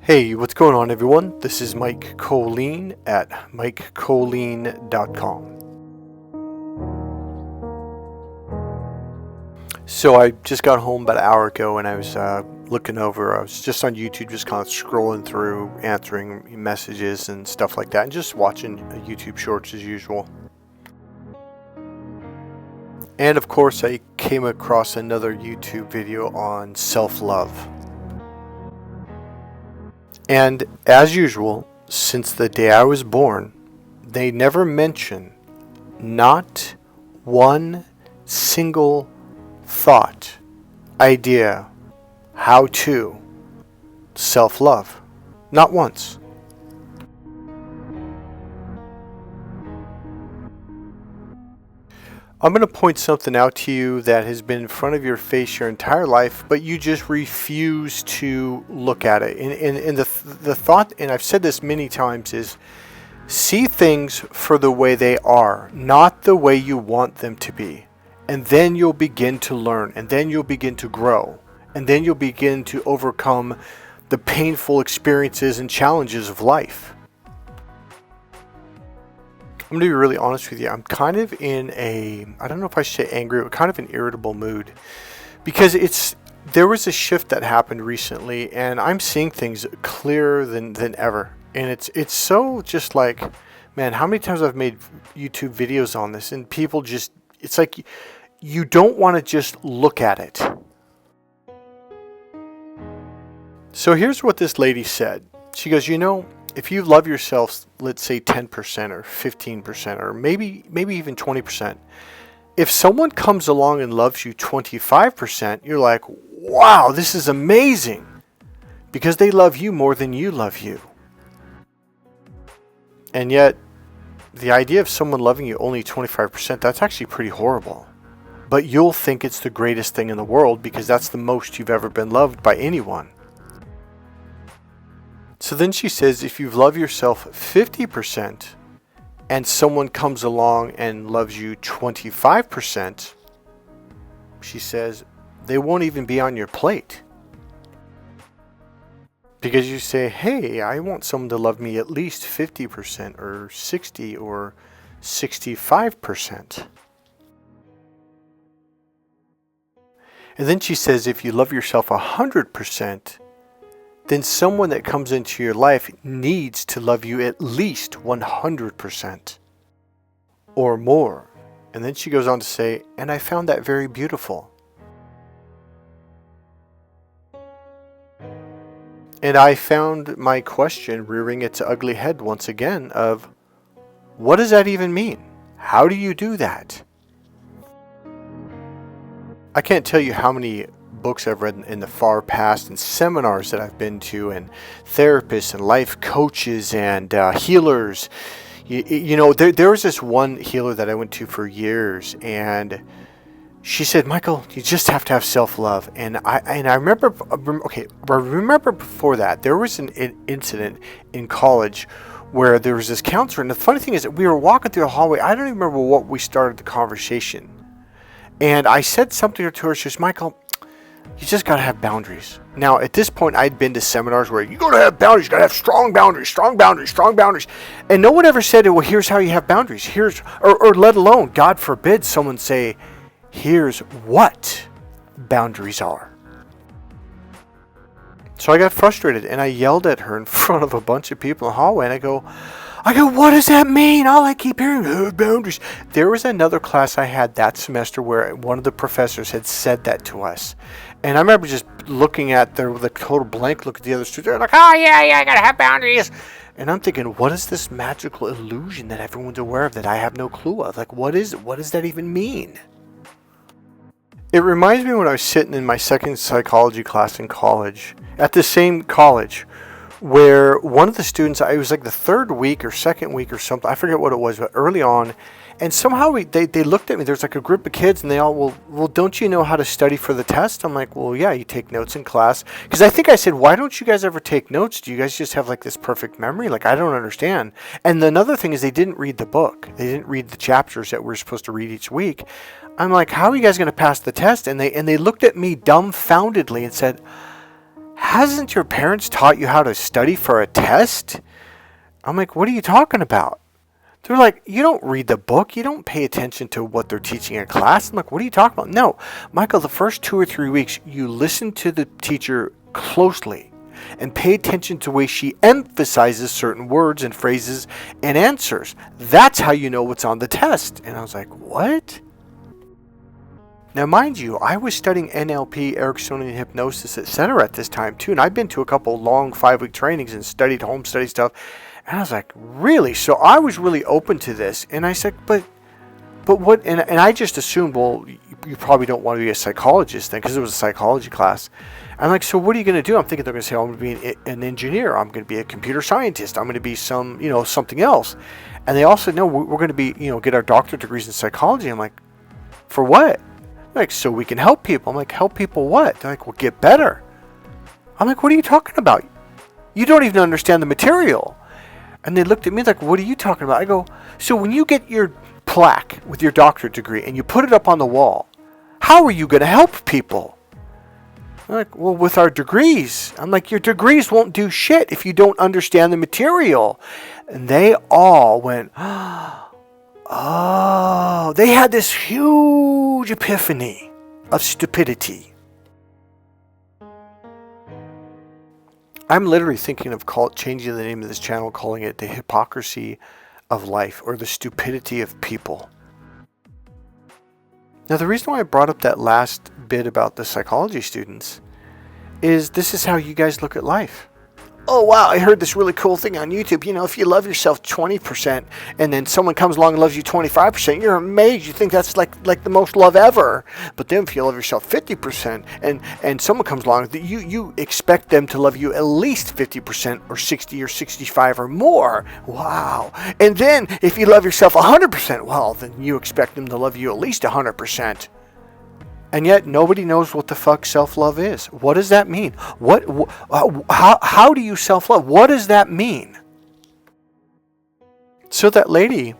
Hey, what's going on, everyone? This is Mike Kollin at MikeKollin.com. So I just got home about an hour ago, and I was I was just on YouTube, just kind of scrolling through, answering messages and stuff like that, and just watching YouTube shorts as usual. And of course, I came across another YouTube video on self-love. And as usual, since the day I was born, they never mention not one single thought, idea, how to self-love. Not once. I'm going to point something out to you that has been in front of your face your entire life, but you just refuse to look at it. And the thought, and I've said this many times, is see things for the way they are, not the way you want them to be. And then you'll begin to learn, and then you'll begin to grow, and then you'll begin to overcome the painful experiences and challenges of life. I'm going to be really honest with you. I'm kind of in I don't know if I should say angry, but kind of an irritable mood. Because there was a shift that happened recently, and I'm seeing things clearer than ever. And it's so just like, man, how many times I've made YouTube videos on this, and people just, it's like you don't want to just look at it. So here's what this lady said. She goes, if you love yourself, let's say 10% or 15% or maybe even 20%, if someone comes along and loves you 25%, you're like, wow, this is amazing, because they love you more than you love you. And yet, the idea of someone loving you only 25%, that's actually pretty horrible. But you'll think it's the greatest thing in the world because that's the most you've ever been loved by anyone. So then she says, if you love yourself 50% and someone comes along and loves you 25%, she says, they won't even be on your plate. Because you say, hey, I want someone to love me at least 50% or 60 or 65%. And then she says, if you love yourself 100%, then someone that comes into your life needs to love you at least 100% or more. And then she goes on to say, and I found that very beautiful. And I found my question rearing its ugly head once again of, what does that even mean? How do you do that? I can't tell you how many books I've read in the far past, and seminars that I've been to, and therapists and life coaches and healers. There was this one healer that I went to for years, and she said, Michael, you just have to have self-love. And I remember before that, there was an incident in college where there was this counselor, and the funny thing is that we were walking through the hallway. I don't even remember what we started the conversation. And I said something to her. She goes, Michael, you just got to have boundaries. Now, at this point, I'd been to seminars where you got to have boundaries, you got to have strong boundaries, strong boundaries, strong boundaries. And no one ever said, well, here's how you have boundaries. Or let alone, God forbid, someone say, here's what boundaries are. So I got frustrated, and I yelled at her in front of a bunch of people in the hallway, and I go, what does that mean? All I keep hearing is boundaries. There was another class I had that semester where one of the professors had said that to us. And I remember just looking at the total blank look at the other students. They're like, oh, yeah, I got to have boundaries. And I'm thinking, what is this magical illusion that everyone's aware of that I have no clue of? Like, what does that even mean? It reminds me when I was sitting in my second psychology class in college, at the same college, where one of the students, it was like the third week or second week or something, I forget what it was, but early on, and somehow they looked at me. There's like a group of kids, and they all, well, don't you know how to study for the test? I'm like, well, yeah, you take notes in class. Because I think I said, why don't you guys ever take notes? Do you guys just have like this perfect memory? Like, I don't understand. And another thing is they didn't read the book. They didn't read the chapters that we're supposed to read each week. I'm like, how are you guys going to pass the test? And they looked at me dumbfoundedly and said, hasn't your parents taught you how to study for a test? I'm like, what are you talking about? They're like, you don't read the book. You don't pay attention to what they're teaching in class. I'm like, what are you talking about? No, Michael, the first 2 or 3 weeks, you listen to the teacher closely and pay attention to the way she emphasizes certain words and phrases and answers. That's how you know what's on the test. And I was like, what? Now, mind you, I was studying NLP, Ericksonian hypnosis, etc. at this time too. And I've been to a couple long 5-week trainings and studied home study stuff. And I was like, really? So I was really open to this. And I said, but what? And I just assumed, well, you probably don't want to be a psychologist then, because it was a psychology class. I'm like, so what are you going to do? I'm thinking they're going to say, oh, I'm going to be an engineer. I'm going to be a computer scientist. I'm going to be something else. And they all said, no, we're going to be, get our doctorate degrees in psychology. I'm like, for what? Like, so we can help people. I'm like, help people what? They're like, well, get better. I'm like, what are you talking about? You don't even understand the material. And they looked at me like, what are you talking about? I go, so when you get your plaque with your doctorate degree and you put it up on the wall, how are you going to help people? They're like, well, with our degrees. I'm like, your degrees won't do shit if you don't understand the material. And they all went, oh, they had this huge epiphany of stupidity. I'm literally thinking of changing the name of this channel, calling it the hypocrisy of life or the stupidity of people. Now, the reason why I brought up that last bit about the psychology students is this is how you guys look at life. Oh, wow, I heard this really cool thing on YouTube. If you love yourself 20% and then someone comes along and loves you 25%, you're amazed. You think that's like the most love ever. But then if you love yourself 50% and someone comes along, you expect them to love you at least 50% or 60 or 65 or more. Wow. And then if you love yourself 100%, well, then you expect them to love you at least 100%. And yet nobody knows what the fuck self-love is. What does that mean? How do you self-love? What does that mean? So that lady,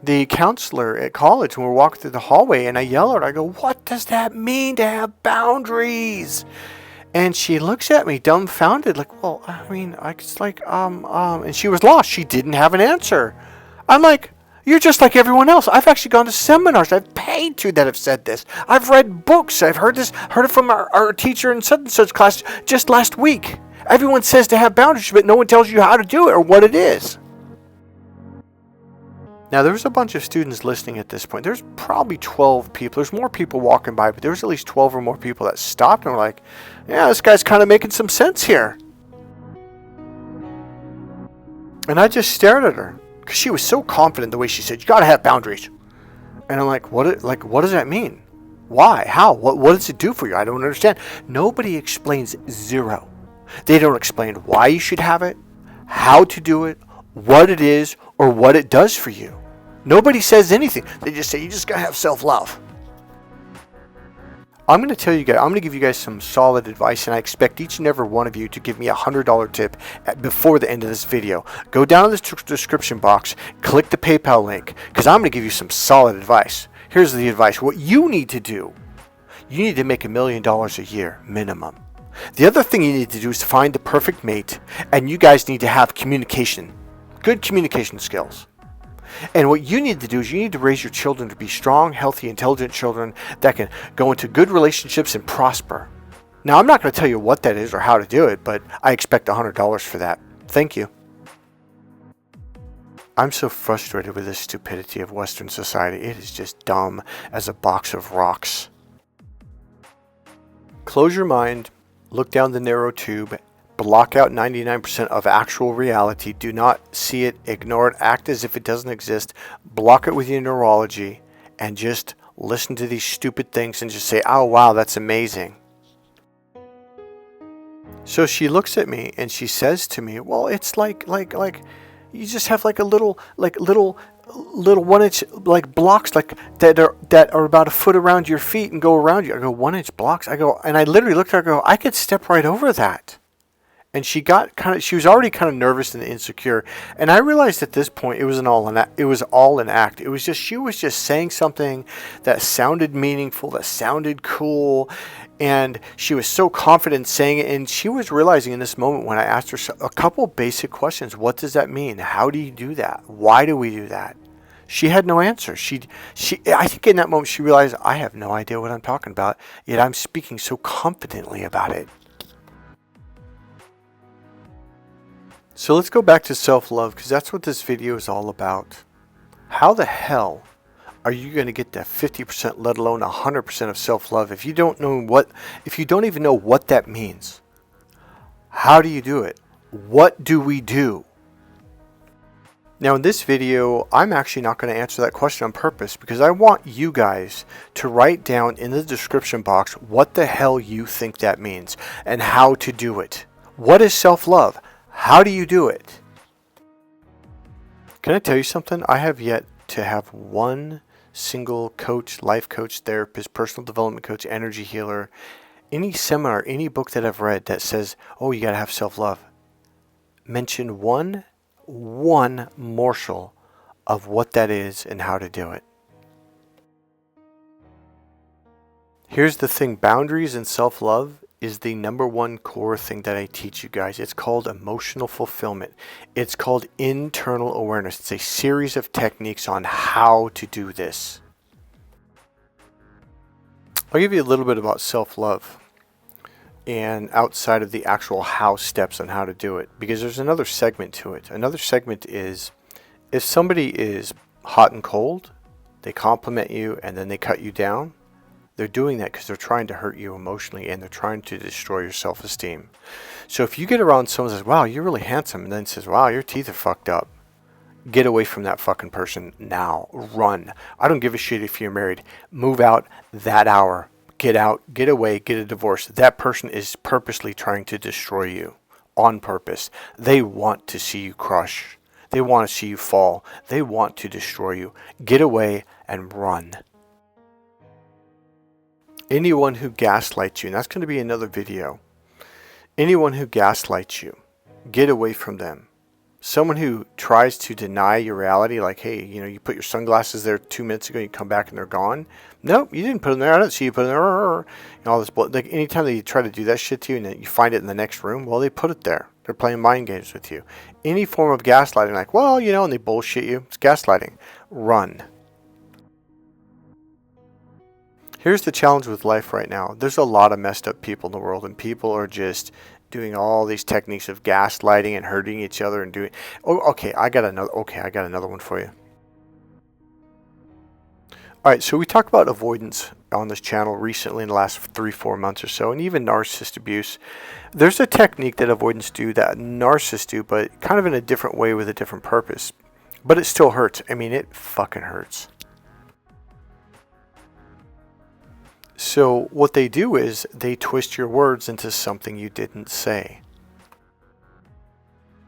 the counselor at college, when we're walking through the hallway and I yell at her, I go, what does that mean to have boundaries? And she looks at me dumbfounded, like, well, I mean, it's like, and she was lost. She didn't have an answer. I'm like, you're just like everyone else. I've actually gone to seminars. I've paid to that have said this. I've read books. I've heard it from our teacher in such and such class just last week. Everyone says to have boundaries, but no one tells you how to do it or what it is. Now, there's a bunch of students listening at this point. There's probably 12 people. There's more people walking by, but there's at least 12 or more people that stopped and were like, yeah, this guy's kind of making some sense here. And I just stared at her. Because she was so confident the way she said, you got to have boundaries. And I'm like, what does that mean? Why? How? What does it do for you? I don't understand. Nobody explains zero. They don't explain why you should have it, how to do it, what it is, or what it does for you. Nobody says anything. They just say, you just got to have self-love. I'm going to tell you guys, I'm going to give you guys some solid advice, and I expect each and every one of you to give me a $100 tip before the end of this video. Go down in the description box, click the PayPal link, because I'm going to give you some solid advice. Here's the advice. What you need to do, you need to make $1 million a year, minimum. The other thing you need to do is to find the perfect mate, and you guys need to have communication, good communication skills. And what you need to do is you need to raise your children to be strong, healthy, intelligent children that can go into good relationships and prosper. Now, I'm not going to tell you what that is or how to do it, but I expect $100 for that. Thank you. I'm so frustrated with this stupidity of Western society. It is just dumb as a box of rocks. Close your mind, look down the narrow tube, block out 99% of actual reality. Do not see it, ignore it, act as if it doesn't exist. Block it with your neurology and just listen to these stupid things and just say, oh, wow, that's amazing. So she looks at me and she says to me, well, it's like you just have like a little 1-inch like blocks like that are about a foot around your feet and go around you. I go, 1-inch blocks? I go, and I literally looked at her and go, I could step right over that. And she was already kind of nervous and insecure. And I realized at this point it was all an act. It was just, she was just saying something that sounded meaningful, that sounded cool. And she was so confident saying it. And she was realizing in this moment when I asked her a couple basic questions. What does that mean? How do you do that? Why do we do that? She had no answer. I think in that moment she realized, I have no idea what I'm talking about, yet I'm speaking so confidently about it. So let's go back to self-love, because that's what this video is all about. How the hell are you going to get that 50%, let alone 100% of self-love if you don't even know what that means? How do you do it? What do we do? Now in this video, I'm actually not going to answer that question on purpose, because I want you guys to write down in the description box what the hell you think that means and how to do it. What is self-love? How do you do it? Can I tell you something? I have yet to have one single coach, life coach, therapist, personal development coach, energy healer, any seminar, any book that I've read that says, oh, you got to have self-love, mention one morsel of what that is and how to do it. Here's the thing, boundaries and self-love is the number one core thing that I teach you guys. It's called emotional fulfillment. It's called internal awareness. It's a series of techniques on how to do this. I'll give you a little bit about self-love and outside of the actual how steps on how to do it, because there's another segment to it. Another segment is, if somebody is hot and cold, they compliment you and then they cut you down, they're doing that because they're trying to hurt you emotionally and they're trying to destroy your self-esteem. So if you get around someone who says, wow, you're really handsome, and then says, wow, your teeth are fucked up, get away from that fucking person now. Run. I don't give a shit if you're married. Move out that hour. Get out, get away, get a divorce. That person is purposely trying to destroy you on purpose. They want to see you crush. They want to see you fall. They want to destroy you. Get away and run. Anyone who gaslights you, and that's going to be another video. Anyone who gaslights you, get away from them. Someone who tries to deny your reality, like, hey, you put your sunglasses there 2 minutes ago, you come back and they're gone. Nope, you didn't put them there. I don't see you put them there. All this, like, anytime they try to do that shit to you and then you find it in the next room, well, they put it there. They're playing mind games with you. Any form of gaslighting, like, well, and they bullshit you. It's gaslighting. Run. Here's the challenge with life right now. There's a lot of messed up people in the world, and people are just doing all these techniques of gaslighting and hurting each other and doing. Oh, okay, I got another one for you. All right, so we talked about avoidance on this channel recently in the last 3-4 months or so, and even narcissist abuse. There's a technique that avoidance do that narcissists do, but kind of in a different way with a different purpose. But it still hurts. I mean, it fucking hurts. So what they do is they twist your words into something you didn't say.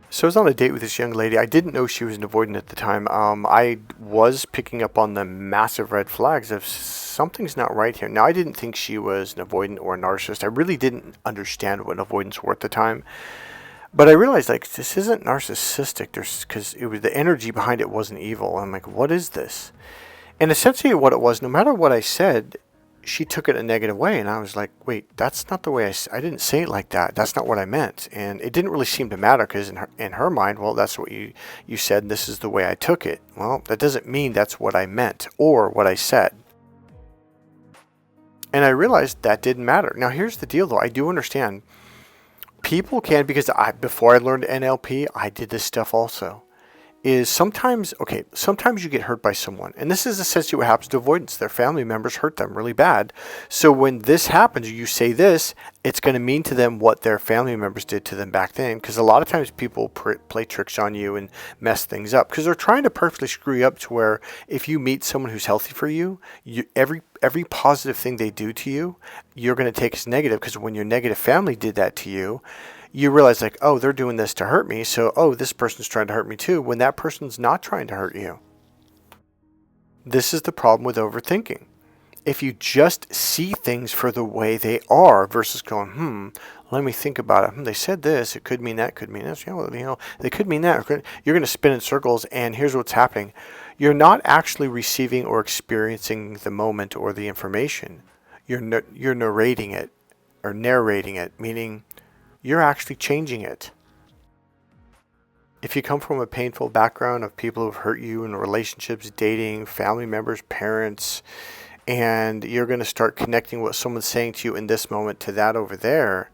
So I was on a date with this young lady. I didn't know she was an avoidant at the time. I was picking up on the massive red flags of something's not right here. Now, I didn't think she was an avoidant or a narcissist. I really didn't understand what avoidants were at the time. But I realized, like, this isn't narcissistic, because the energy behind it wasn't evil. I'm like, what is this? And essentially what it was, no matter what I said, she took it a negative way, and I was like, wait, that's not the way I didn't say it like that. That's not what I meant. And it didn't really seem to matter, because in her mind, well, that's what you said, and this is the way I took it. Well, that doesn't mean that's what I meant or what I said. And I realized that didn't matter. Now, here's the deal, though. I do understand. People can, because before I learned NLP, I did this stuff also. Sometimes you get hurt by someone. And this is essentially what happens to avoidance. Their family members hurt them really bad. So when this happens, you say this, it's going to mean to them what their family members did to them back then. Because a lot of times people play tricks on you and mess things up. Because they're trying to perfectly screw you up to where if you meet someone who's healthy for you, every positive thing they do to you, you're going to take as negative. Because when your negative family did that to you, you realize, like, oh, they're doing this to hurt me, so, oh, this person's trying to hurt me too, when that person's not trying to hurt you. This is the problem with overthinking. If you just see things for the way they are versus going, let me think about it. They said this. It could mean that. Could mean this. They could mean that. You're going to spin in circles. And here's what's happening: you're not actually receiving or experiencing the moment or the information. You're narrating it, or narrating it, meaning you're actually changing it. If you come from a painful background of people who've hurt you in relationships, dating, family members, parents, and you're going to start connecting what someone's saying to you in this moment to that over there,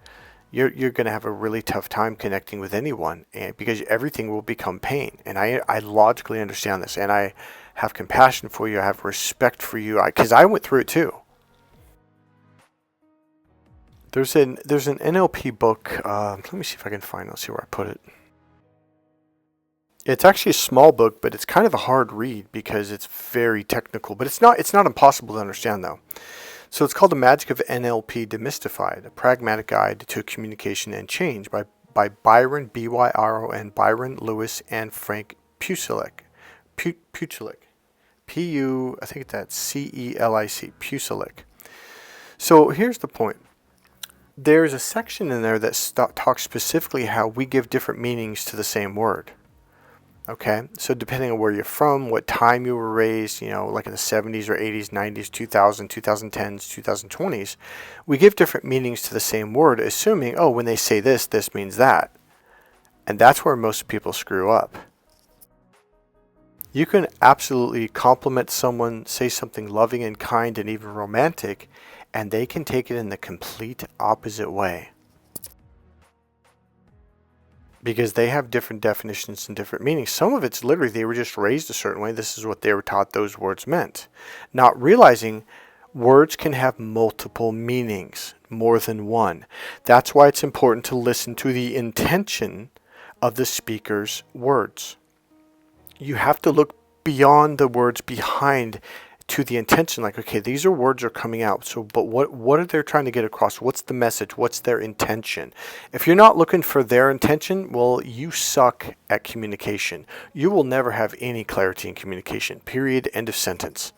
you're going to have a really tough time connecting with anyone, and because everything will become pain. And I logically understand this, and I have compassion for you. I have respect for you, because I went through it too. There's an NLP book. Let me see if I can find it. Let's see where I put it. It's actually a small book, but it's kind of a hard read because it's very technical. But it's not impossible to understand, though. So it's called The Magic of NLP Demystified, a pragmatic guide to communication and change by Byron, B-Y-R-O-N, Byron Lewis and Frank Pucelic. P-U, I think that's C-E-L-I-C, Pucelic. So here's the point. There's a section in there that talks specifically how we give different meanings to the same word. Okay, so depending on where you're from, what time you were raised, like in the 70s or 80s, 90s, 2000, 2010s, 2020s, we give different meanings to the same word, assuming, when they say this, this means that. And that's where most people screw up. You can absolutely compliment someone, say something loving and kind and even romantic, and they can take it in the complete opposite way. Because they have different definitions and different meanings. Some of it's literally they were just raised a certain way. This is what they were taught those words meant. Not realizing words can have multiple meanings, more than one. That's why it's important to listen to the intention of the speaker's words. You have to look beyond the words, behind to the intention, like, okay, these are words are coming out. So, but what are they trying to get across? What's the message? What's their intention? If you're not looking for their intention, well, you suck at communication. You will never have any clarity in communication. Period. End of sentence.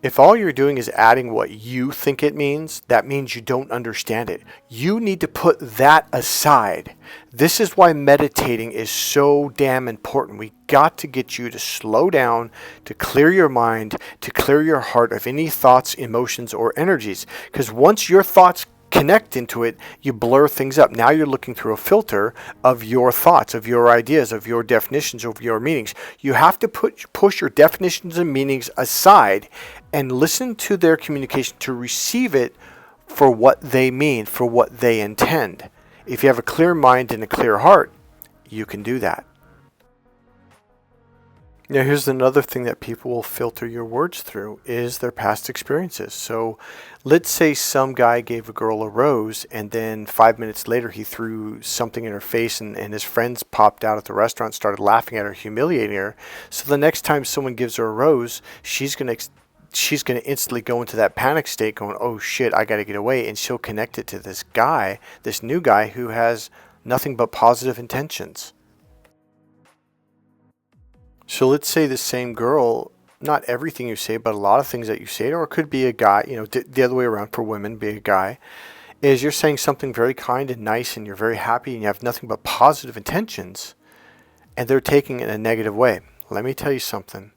If all you're doing is adding what you think it means, that means you don't understand it. You need to put that aside. This is why meditating is so damn important. We got to get you to slow down, to clear your mind, to clear your heart of any thoughts, emotions, or energies. Because once your thoughts connect into it, you blur things up. Now you're looking through a filter of your thoughts, of your ideas, of your definitions, of your meanings. You have to push your definitions and meanings aside and listen to their communication to receive it for what they mean, for what they intend. If you have a clear mind and a clear heart, you can do that. Now, here's another thing that people will filter your words through is their past experiences. So let's say some guy gave a girl a rose and then 5 minutes later he threw something in her face and his friends popped out at the restaurant, started laughing at her, humiliating her. So the next time someone gives her a rose, she's going to instantly go into that panic state going, oh shit, I got to get away. And she'll connect it to this guy, this new guy who has nothing but positive intentions. So let's say the same girl, not everything you say, but a lot of things that you say, or it could be a guy, the other way around for women, be a guy, is you're saying something very kind and nice and you're very happy and you have nothing but positive intentions and they're taking it in a negative way. Let me tell you something.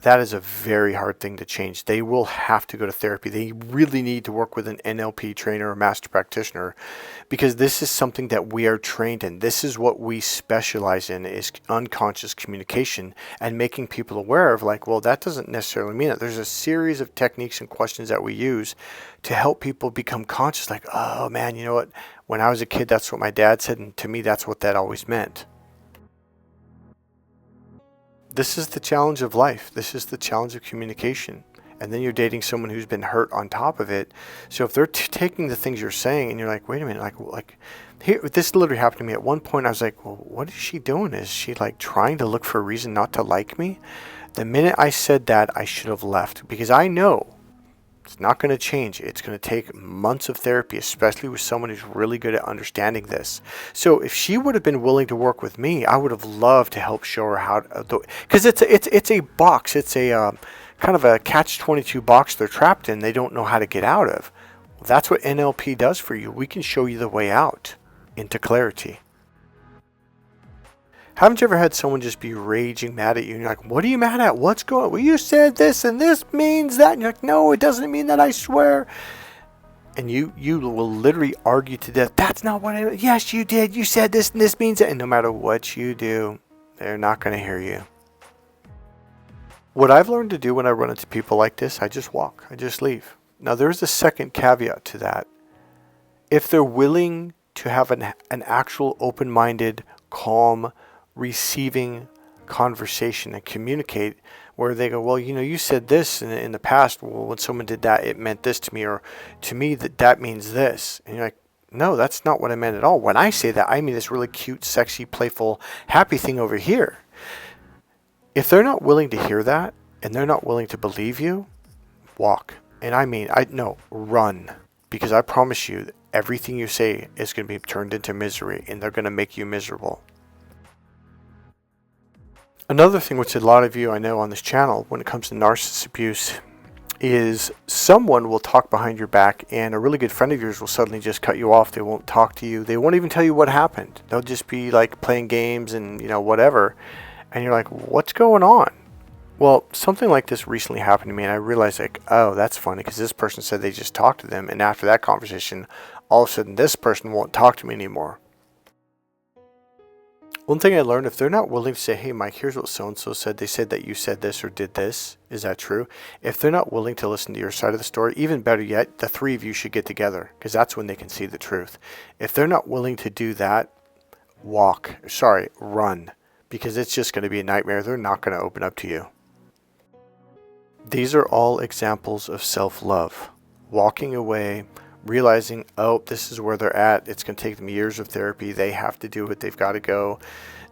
That is a very hard thing to change. They will have to go to therapy. They really need to work with an NLP trainer or master practitioner because this is something that we are trained in. This is what we specialize in, is unconscious communication and making people aware of, like, well, that doesn't necessarily mean that. There's a series of techniques and questions that we use to help people become conscious, like, oh man, you know what? When I was a kid, that's what my dad said, and to me, that's what that always meant. This is the challenge of life. This is the challenge of communication. And then you're dating someone who's been hurt on top of it. So if they're taking the things you're saying and you're like, wait a minute, like here, this literally happened to me. At one point I was like, well, what is she doing? Is she like trying to look for a reason not to like me? The minute I said that, I should have left because I know it's not going to change. It's going to take months of therapy, especially with someone who's really good at understanding this. So if she would have been willing to work with me, I would have loved to help show her how to, because it's a box. It's a kind of a catch-22 box they're trapped in. They don't know how to get out of. Well, that's what NLP does for you. We can show you the way out into clarity. Haven't you ever had someone just be raging mad at you and you're like, what are you mad at? What's going on? Well, you said this and this means that. And you're like, no, it doesn't mean that, I swear. And you will literally argue to death. That's not what I... Yes, you did. You said this and this means that. And no matter what you do, they're not going to hear you. What I've learned to do when I run into people like this, I just walk. I just leave. Now, there's a second caveat to that. If they're willing to have an actual open-minded, calm, receiving conversation and communicate, where they go, well, you said this in the past. Well, when someone did that, it meant this to me, or to me that means this. And you're like, no, that's not what I meant at all. When I say that, I mean this really cute, sexy, playful, happy thing over here. If they're not willing to hear that, and they're not willing to believe you, walk. And run. Because I promise you, that everything you say is going to be turned into misery, and they're going to make you miserable. Another thing which a lot of you I know on this channel, when it comes to narcissist abuse, is someone will talk behind your back, and a really good friend of yours will suddenly just cut you off. They won't talk to you. They won't even tell you what happened. They'll just be like playing games and whatever. And you're like, what's going on? Well, something like this recently happened to me, and I realized oh, that's funny, because this person said they just talked to them, and after that conversation, all of a sudden this person won't talk to me anymore. One thing I learned, if they're not willing to say, hey, Mike, here's what so-and-so said. They said that you said this or did this. Is that true? If they're not willing to listen to your side of the story, even better yet, the three of you should get together, because that's when they can see the truth. If they're not willing to do that, run, because it's just going to be a nightmare. They're not going to open up to you. These are all examples of self-love. Walking away, realizing, oh, this is where they're at. It's going to take them years of therapy. They have to do it. They've got to go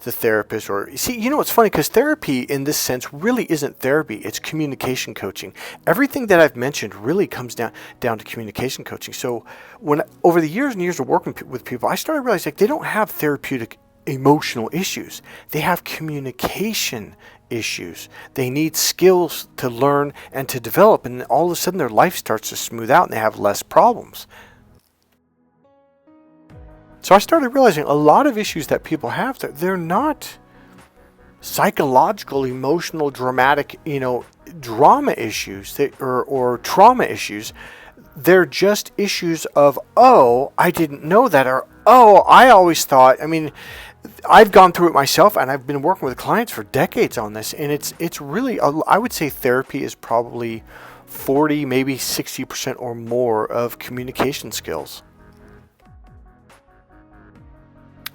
to therapist. Or see, it's funny, because therapy in this sense really isn't therapy. It's communication coaching. Everything that I've mentioned really comes down to communication coaching. So when over the years and years of working with people, I started realizing they don't have therapeutic emotional issues. They have communication issues. They need skills to learn and to develop, and all of a sudden their life starts to smooth out and they have less problems. So I started realizing a lot of issues that people have, they're not psychological, emotional, dramatic, drama issues or trauma issues. They're just issues of, oh, I didn't know that, or oh, I always thought. I've gone through it myself, and I've been working with clients for decades on this, and it's really, I would say therapy is probably 40, maybe 60% or more of communication skills.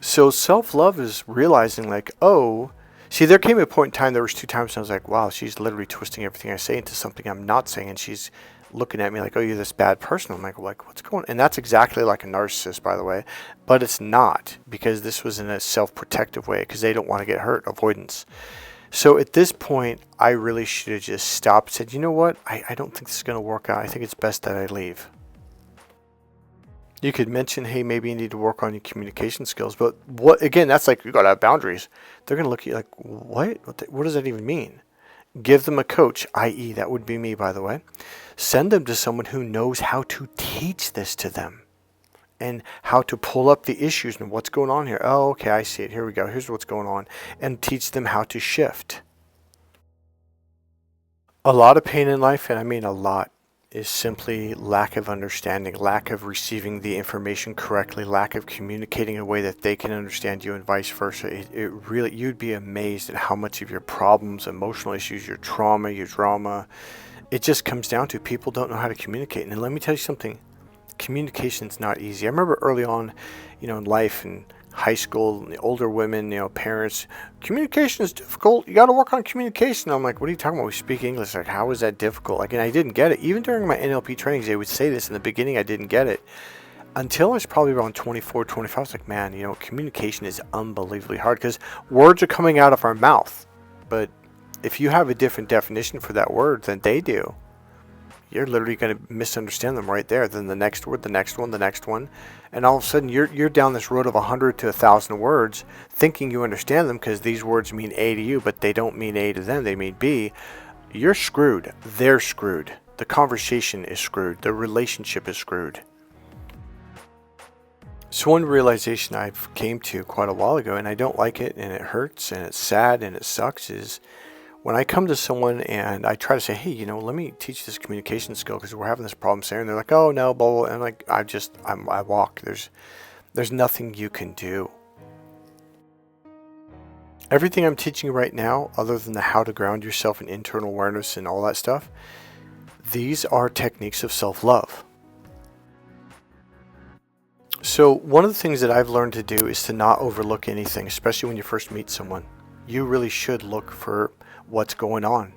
So self-love is realizing there came a point in time, there was 2 times I was like, wow, she's literally twisting everything I say into something I'm not saying, and she's looking at me like, oh, you're this bad person. I'm like, what's going on? And that's exactly like a narcissist, by the way. But it's not, because this was in a self-protective way, because they don't want to get hurt, avoidance. So at this point, I really should have just stopped and said, you know what? I don't think this is going to work out. I think it's best that I leave. You could mention, hey, maybe you need to work on your communication skills. But again, that's like, you got to have boundaries. They're going to look at you like, what? What does that even mean? Give them a coach, i.e. that would be me, by the way. Send them to someone who knows how to teach this to them and how to pull up the issues and what's going on here. Oh, okay, I see it. Here we go. Here's what's going on. And teach them how to shift. A lot of pain in life, and I mean a lot, is simply lack of understanding, lack of receiving the information correctly, lack of communicating in a way that they can understand you, and vice versa. It really, you'd be amazed at how much of your problems, emotional issues, your trauma, your drama, it just comes down to people don't know how to communicate. And let me tell you something, communication's not easy. I remember early on, in life and high school, older women, parents, communication is difficult. You got to work on communication. I'm like, what are you talking about? We speak English. Like, how is that difficult? And I didn't get it. Even during my NLP trainings, they would say this in the beginning. I didn't get it until I was probably around 24, 25. I was like, man, communication is unbelievably hard, because words are coming out of our mouth. But if you have a different definition for that word than they do, you're literally going to misunderstand them right there. Then the next word, the next one, the next one. And all of a sudden, you're down this road of 100 to 1,000 words, thinking you understand them because these words mean A to you, but they don't mean A to them. They mean B. you're screwed. They're screwed. The conversation is screwed. The relationship is screwed. So one realization I've came to quite a while ago, and I don't like it, and it hurts, and it's sad, and it sucks, is when I come to someone and I try to say, hey, you know, let me teach this communication skill because we're having this problem saying, and they're like, oh no, blah, blah. And I'm like, I walk. There's nothing you can do. Everything I'm teaching you right now, other than the how to ground yourself in internal awareness and all that stuff, these are techniques of self-love. So one of the things that I've learned to do is to not overlook anything, especially when you first meet someone. You really should look for what's going on.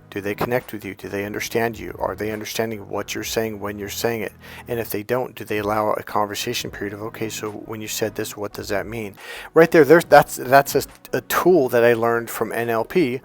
Do they connect with you? Do they understand you? Are they understanding what you're saying when you're saying it? And if they don't, do they allow a conversation period of, okay, so when you said this, what does that mean? Right there, that's a tool that I learned from NLP.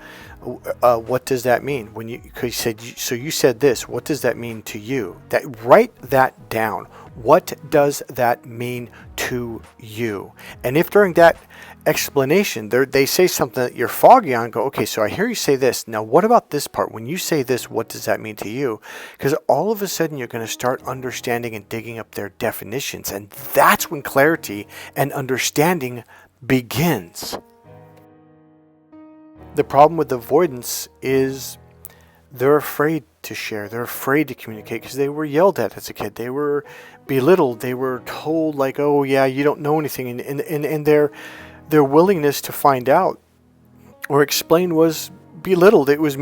What does that mean? When you said, so you said this, what does that mean to you? Write that down. What does that mean to you? And if during that explanation they say something that you're foggy on, go, okay, so I hear you say this. Now, what about this part? When you say this, what does that mean to you? Because all of a sudden you're going to start understanding and digging up their definitions. And that's when clarity and understanding begins. The problem with avoidance is they're afraid to share. They're afraid to communicate because they were yelled at as a kid. They were belittled. They were told like, oh yeah, you don't know anything. And their willingness to find out or explain was belittled. It was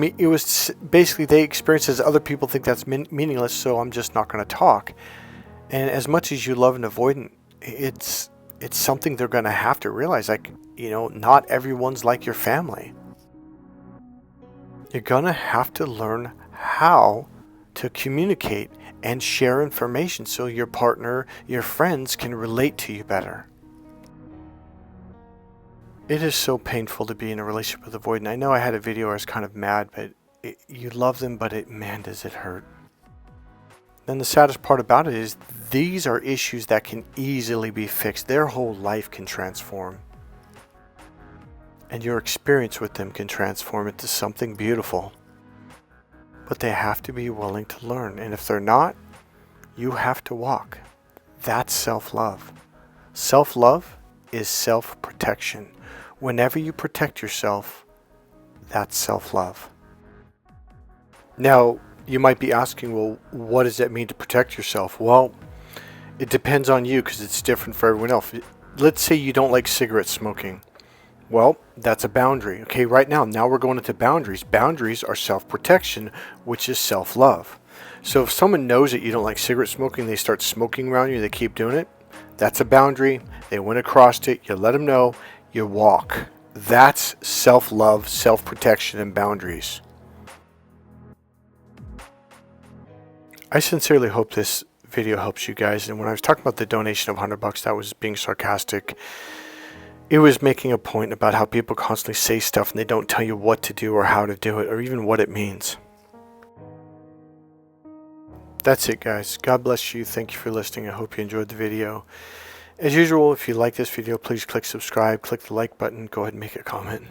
basically they experience as other people think that's meaningless, so I'm just not going to talk. And as much as you love an avoidant, it's something they're going to have to realize. Like, you know, not everyone's like your family. You're going to have to learn how to communicate and share information so your partner, your friends can relate to you better. It is so painful to be in a relationship with avoidant. I know I had a video where I was kind of mad, but you love them, but man, does it hurt. And the saddest part about it is these are issues that can easily be fixed. Their whole life can transform. And your experience with them can transform into something beautiful. But they have to be willing to learn. And if they're not, you have to walk. That's self-love. Self-love is self-protection. Whenever you protect yourself, that's self-love. Now, you might be asking, well, what does that mean to protect yourself? Well, it depends on you because it's different for everyone else. Let's say you don't like cigarette smoking. Well, that's a boundary. Okay, now we're going into boundaries. Boundaries are self-protection, which is self-love. So if someone knows that you don't like cigarette smoking, they start smoking around you, they keep doing it, that's a boundary. They went across it, you let them know, you walk. That's self-love, self-protection, and boundaries. I sincerely hope this video helps you guys. And when I was talking about the donation of $100, that was being sarcastic. It was making a point about how people constantly say stuff and they don't tell you what to do or how to do it or even what it means. That's it, guys. God bless you. Thank you for listening. I hope you enjoyed the video. As usual, if you like this video, please click subscribe, click the like button, go ahead and make a comment.